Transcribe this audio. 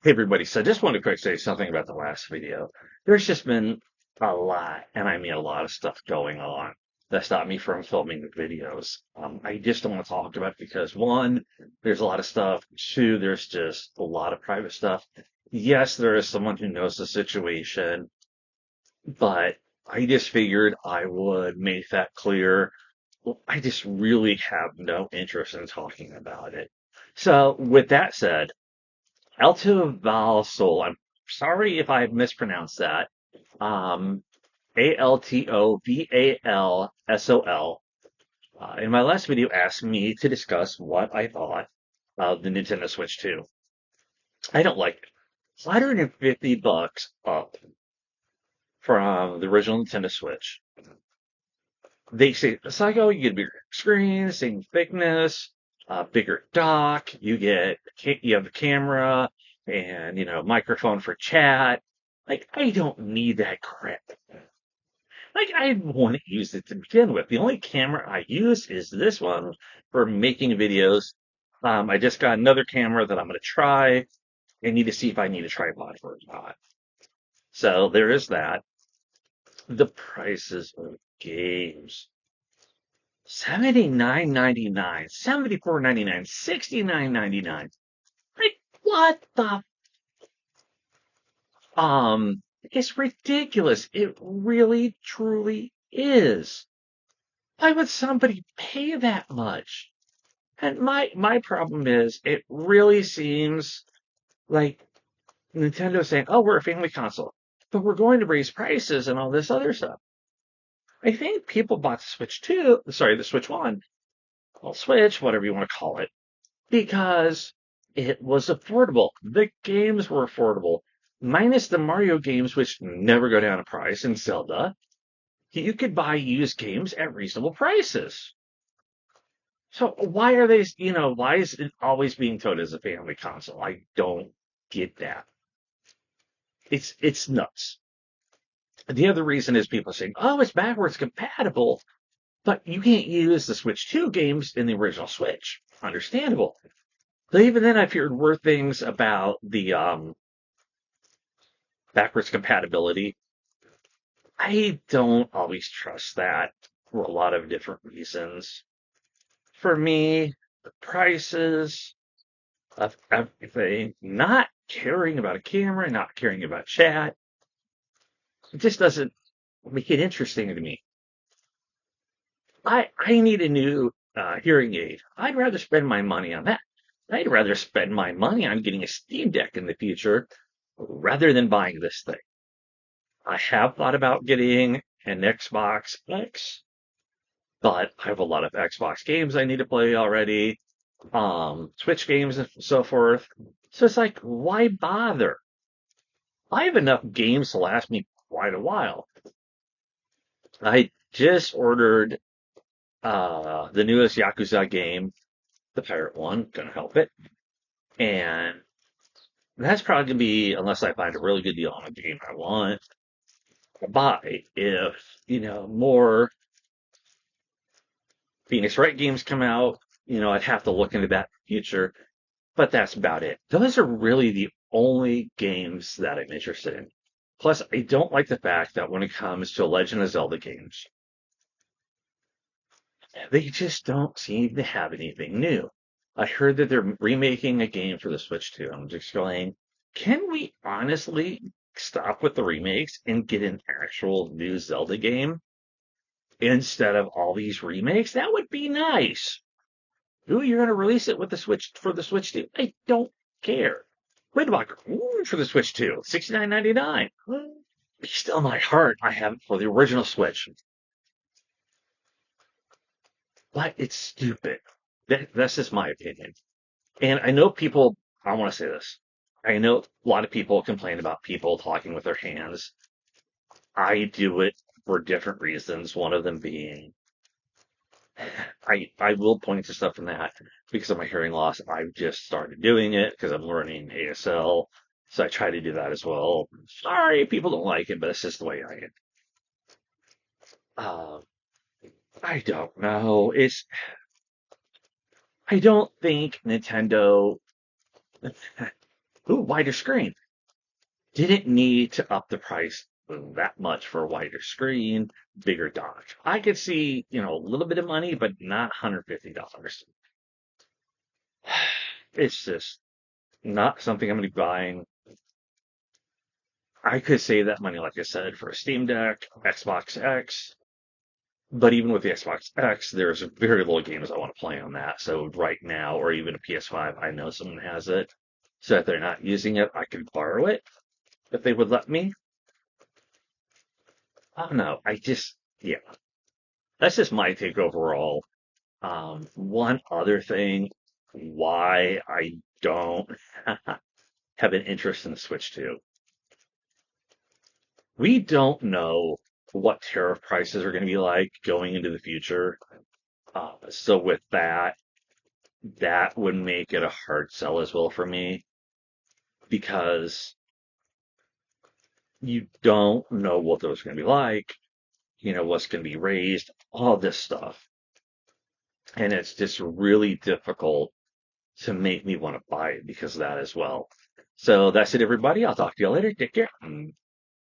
Hey everybody, so I just want to quick say something about the last video. There's just been a lot, and I mean a lot of stuff going on that stopped me from filming the videos. I just don't want to talk about it because one, there's a lot of stuff. Two, there's just a lot of private stuff. Yes, there is someone who knows the situation, but I just figured I would make that clear. Well, I just really have no interest in talking about it. So with that said, AltoValSol. I'm sorry if I mispronounced that. Um, AltoValSol. In my last video, asked me to discuss what I thought of the Nintendo Switch 2. I don't like it. $150 up from the original Nintendo Switch. They say, Psycho, you get a bigger screen, same thickness, bigger dock. You have the camera and microphone for chat. Like I don't need that crap. Like I want to use it to begin with. The only camera I use is this one for making videos. I just got another camera that I'm going to try. I need to see if I need a tripod for it or not. So there is that. The prices of games. 79.99, 74.99, 69.99. Like what the it's ridiculous. It really truly is. Why would somebody pay that much? And my problem is it really seems like Nintendo's saying, "Oh, we're a family console, but we're going to raise prices and all this other stuff." I think people bought the Switch 2, sorry, the Switch 1, well, Switch, whatever you want to call it, because it was affordable. The games were affordable, minus the Mario games, which never go down in price, and Zelda. You could buy used games at reasonable prices. So why is it always being touted as a family console? I don't get that. It's nuts. The other reason is people saying, oh, it's backwards compatible, but you can't use the Switch 2 games in the original Switch. Understandable. But even then, I've heard word things about the backwards compatibility. I don't always trust that for a lot of different reasons. For me, the prices of everything, not caring about a camera, not caring about chat, it just doesn't make it interesting to me. I need a new hearing aid. I'd rather spend my money on that. I'd rather spend my money on getting a Steam Deck in the future rather than buying this thing. I have thought about getting an Xbox X, but I have a lot of Xbox games I need to play already, Switch games and so forth. So it's like, why bother? I have enough games to last me quite a while. I just ordered the newest Yakuza game, the pirate one, gonna help it. And that's probably gonna be, unless I find a really good deal on a game I want to buy, if, more Phoenix Wright games come out, I'd have to look into that in the future. But that's about it. Those are really the only games that I'm interested in. Plus, I don't like the fact that when it comes to Legend of Zelda games, they just don't seem to have anything new. I heard that they're remaking a game for the Switch 2. I'm just going, can we honestly stop with the remakes and get an actual new Zelda game instead of all these remakes? That would be nice. Ooh, you're going to release it with the Switch for the Switch 2. I don't care. Windwalker, for the Switch 2, $69.99. Still, in my heart, I have it for the original Switch. But it's stupid. That's just my opinion. And I know people, I want to say this. I know a lot of people complain about people talking with their hands. I do it for different reasons. One of them being, I will point to stuff in that because of my hearing loss. I've just started doing it because I'm learning ASL. So I try to do that as well. Sorry, people don't like it, but it's just the way I am. Uh, I don't know. I don't think Nintendo Ooh, wider screen. Didn't need to up the price that much for a wider screen, bigger dock. I could see, a little bit of money, but not $150. It's just not something I'm going to be buying. I could save that money, like I said, for a Steam Deck, Xbox X. But even with the Xbox X, there's very little games I want to play on that. So right now, or even a PS5, I know someone has it. So if they're not using it, I could borrow it if they would let me. I don't know. Yeah, that's just my take overall. One other thing, why I don't have an interest in the Switch 2. We don't know what tariff prices are going to be like going into the future. So with that, that would make it a hard sell as well for me because you don't know what those are going to be like, what's going to be raised, all this stuff. And it's just really difficult to make me want to buy it because of that as well. So that's it, everybody. I'll talk to you later. Take care.